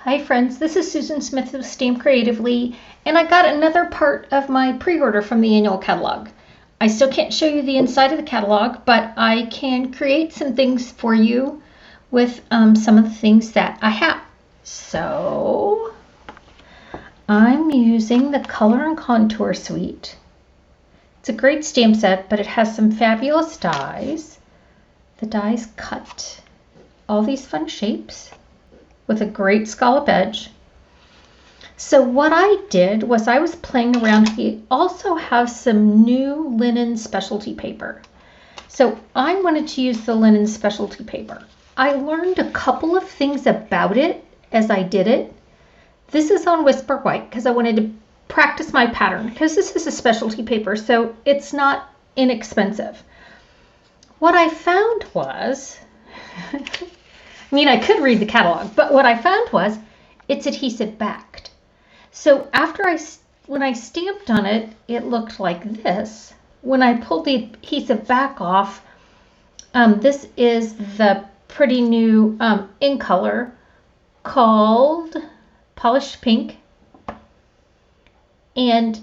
Hi friends, this is Susan Smith of StampCreatively, and I got another part of my pre-order from the annual catalog. I still can't show you the inside of the catalog, but I can create some things for you with some of the things that I have. So I'm using the Color and Contour suite. It's a great stamp set, but it has some fabulous dies. The dies cut all these fun shapes with a great scallop edge. So what I did was I was playing around. We also have some new linen specialty paper. So I wanted to use the linen specialty paper. I learned a couple of things about it as I did it. This is on Whisper White because I wanted to practice my pattern because this is a specialty paper, so it's not inexpensive. What I found was I mean, I could read the catalog, but what I found was it's adhesive backed. So when I stamped on it, it looked like this. When I pulled the adhesive back off, this is the pretty new in color called Polished Pink. And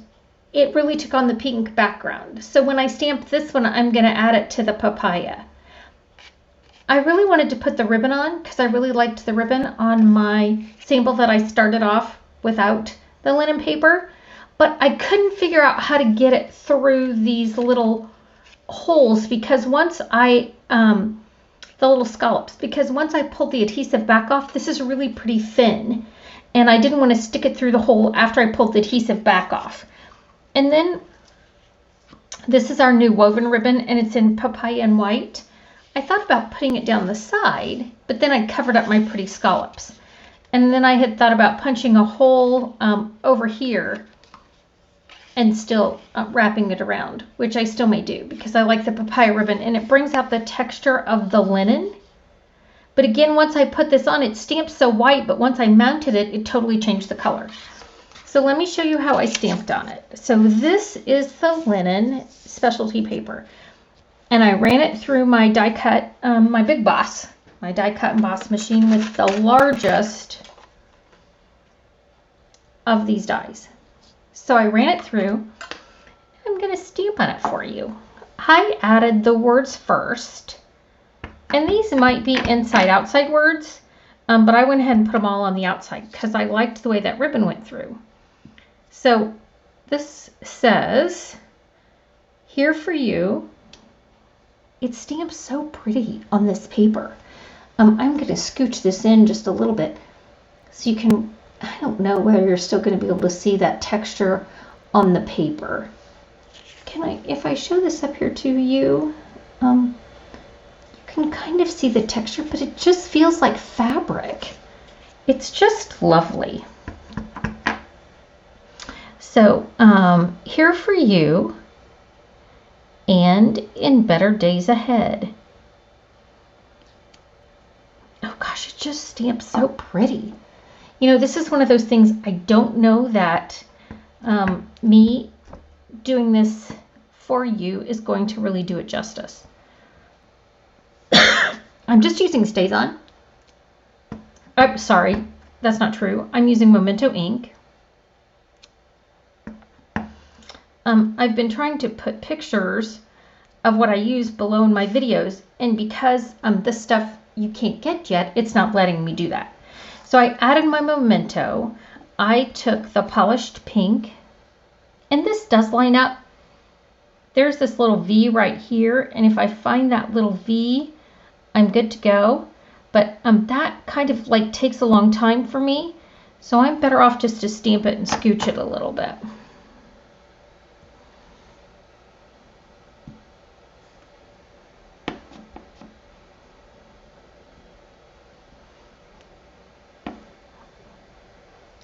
it really took on the pink background. So when I stamp this one, I'm going to add it to the papaya. I really wanted to put the ribbon on because I really liked the ribbon on my sample that I started off without the linen paper, but I couldn't figure out how to get it through these little holes because once the little scallops, because once I pulled the adhesive back off, this is really pretty thin, and I didn't want to stick it through the hole after I pulled the adhesive back off. And then this is our new woven ribbon, and it's in papaya and white. I thought about putting it down the side, but then I covered up my pretty scallops. And then I had thought about punching a hole over here and still wrapping it around, which I still may do because I like the papaya ribbon and it brings out the texture of the linen. But again, once I put this on, it stamps so white, but once I mounted it, it totally changed the color. So let me show you how I stamped on it. So this is the linen specialty paper. And I ran it through my die cut, my Big Boss, my die cut and boss machine with the largest of these dies. So I ran it through. I'm going to stamp on it for you. I added the words first, and these might be inside-outside words, but I went ahead and put them all on the outside because I liked the way that ribbon went through. So this says, "Here for you." It stamps so pretty on this paper. I'm going to scooch this in just a little bit so you can, I don't know whether you're still going to be able to see that texture on the paper. If I show this up here to you, you can kind of see the texture, but it just feels like fabric. It's just lovely. So, here for you. And in better days ahead. Oh gosh, it just stamps so pretty. You know, this is one of those things I don't know that me doing this for you is going to really do it justice. I'm just using StazOn. Oh, sorry, that's not true. I'm using Memento ink. I've been trying to put pictures of what I use below in my videos, and because this stuff you can't get yet, it's not letting me do that. So I added my Memento. I took the Polished Pink, and this does line up. There's this little V right here, and if I find that little V, I'm good to go. But that kind of like takes a long time for me, so I'm better off just to stamp it and scooch it a little bit.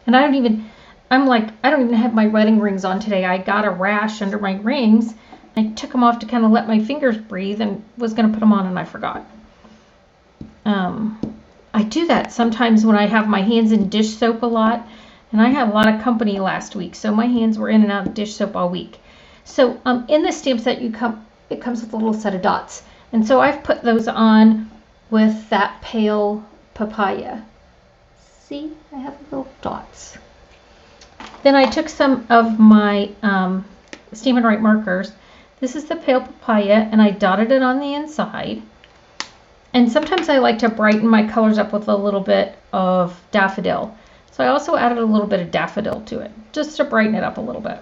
And I don't even have my wedding rings on today. I got a rash under my rings. I took them off to kind of let my fingers breathe and was going to put them on and I forgot. I do that sometimes when I have my hands in dish soap a lot. And I had a lot of company last week, so my hands were in and out of dish soap all week. So in this stamp set, it comes with a little set of dots. And so I've put those on with that pale papaya. See, I have little dots. Then I took some of my Stamp and Write markers. This is the pale papaya, and I dotted it on the inside. And sometimes I like to brighten my colors up with a little bit of daffodil. So I also added a little bit of daffodil to it, just to brighten it up a little bit.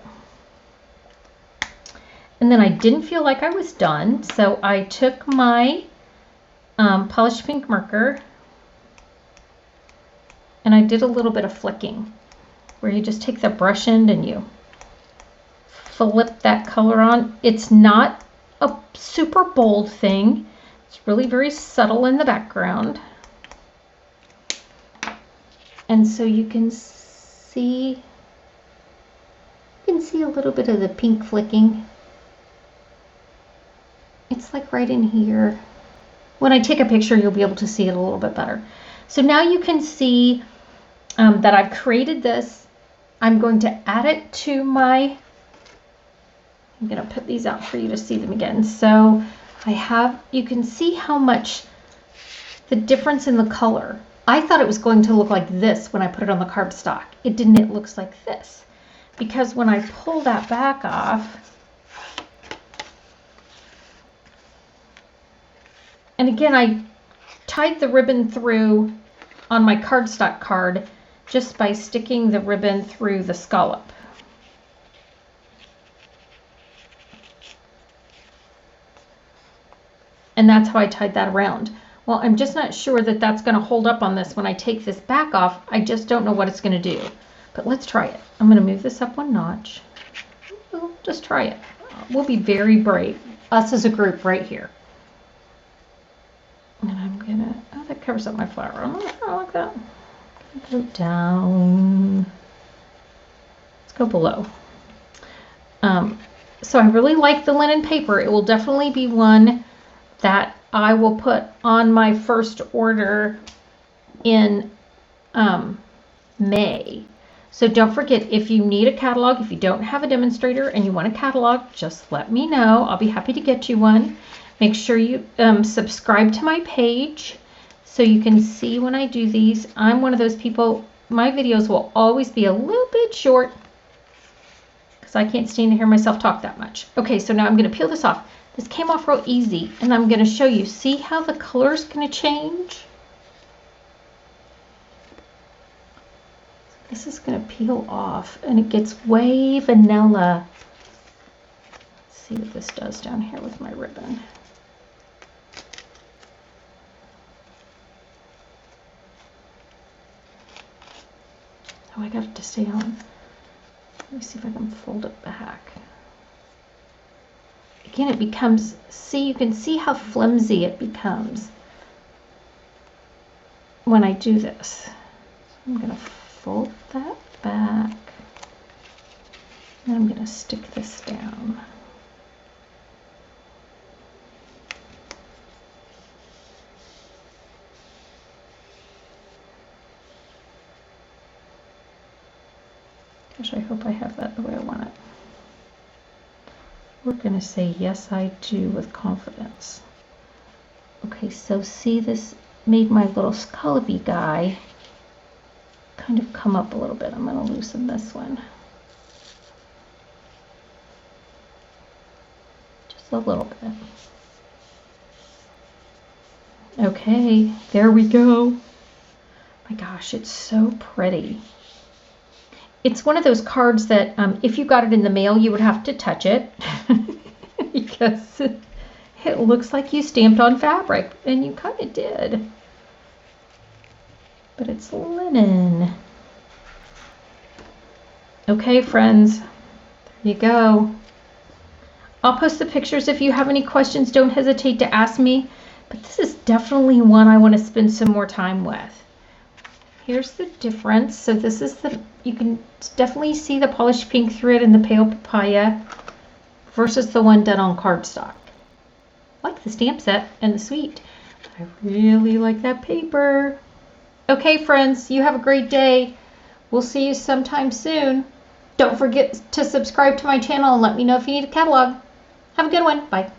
And then I didn't feel like I was done, so I took my polished pink marker and I did a little bit of flicking, where you just take the brush end and you flip that color on. It's not a super bold thing. It's really very subtle in the background. And so you can see a little bit of the pink flicking. It's like right in here. When I take a picture, you'll be able to see it a little bit better. So now you can see that I've created this. I'm going to add it to my, I'm going to put these out for you to see them again. So I have, you can see how much the difference in the color. I thought it was going to look like this when I put it on the cardstock. It didn't, it looks like this. Because when I pull that back off, and again, I tied the ribbon through on my cardstock card just by sticking the ribbon through the scallop. And that's how I tied that around. Well, I'm just not sure that that's going to hold up on this when I take this back off. I just don't know what it's going to do. But let's try it. I'm going to move this up one notch. We'll just try it. We'll be very brave. Us as a group right here. And I'm going to, oh, that covers up my flower. I don't like that. Go down. Let's go below. So I really like the linen paper. It will definitely be one that I will put on my first order in May. So don't forget, if you need a catalog, if you don't have a demonstrator and you want a catalog, just let me know. I'll be happy to get you one. Make sure you subscribe to my page so you can see when I do these. I'm one of those people, my videos will always be a little bit short because I can't stand to hear myself talk that much. Okay, so now I'm going to peel this off. This came off real easy, and I'm going to show you. See how the color's going to change? This is going to peel off, and it gets way vanilla. Let's see what this does down here with my ribbon. Oh, I got it to stay on. Let me see if I can fold it back. Again, it becomes, see, you can see how flimsy it becomes when I do this. So I'm going to fold that back, and I'm going to stick this down. Gosh, I hope I have that the way I want it. We're going to say, yes, I do, with confidence. Okay, so see, this made my little scallopy guy kind of come up a little bit. I'm going to loosen this one. Just a little bit. Okay, there we go. My gosh, it's so pretty. It's one of those cards that if you got it in the mail, you would have to touch it because it looks like you stamped on fabric, and you kind of did. But it's linen. Okay, friends, there you go. I'll post the pictures. If you have any questions, don't hesitate to ask me. But this is definitely one I want to spend some more time with. Here's the difference. So this is the, you can definitely see the polished pink thread in the pale papaya versus the one done on cardstock. I like the stamp set and the suite. I really like that paper. Okay, friends, you have a great day. We'll see you sometime soon. Don't forget to subscribe to my channel and let me know if you need a catalog. Have a good one. Bye.